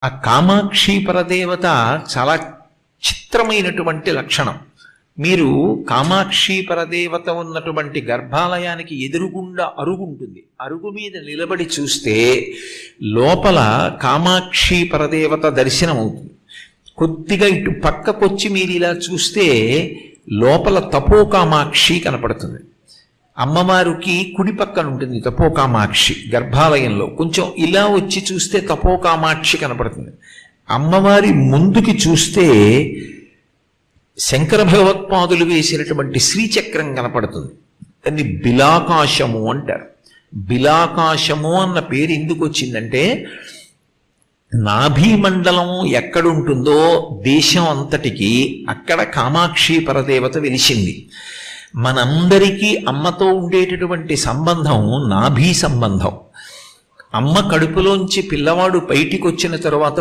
ఆ కామాక్షి పరదేవత చాలా చిత్రమైనటువంటి లక్షణం. మీరు కామాక్షి పరదేవత ఉన్నటువంటి గర్భాలయానికి ఎదురుగుండా అరుగు ఉంటుంది. అరుగు మీద నిలబడి చూస్తే లోపల కామాక్షి పరదేవత దర్శనం అవుతుంది. కొద్దిగా ఇటు పక్కకొచ్చి మీరు ఇలా చూస్తే లోపల తపోకామాక్షి కనపడుతుంది. అమ్మవారికి కుడి పక్కన ఉంటుంది తపోకామాక్షి గర్భాలయంలో. కొంచెం ఇలా వచ్చి చూస్తే తపోకామాక్షి కనపడుతుంది. అమ్మవారి ముందుకి చూస్తే శంకర భగవత్పాదులు వేసినటువంటి శ్రీచక్రం కనపడుతుంది. దాన్ని బిలాకాశము అంటారు. బిలాకాశము అన్న పేరు ఎందుకు వచ్చిందంటే, నాభీమండలం ఎక్కడుంటుందో దేశం అంతటికి అక్కడ కామాక్షి పరదేవత వెలిసింది. మనందరికీ అమ్మతో ఉండేటటువంటి సంబంధం నాభీ సంబంధం. అమ్మ కడుపులోంచి పిల్లవాడు బయటికి వచ్చిన తరువాత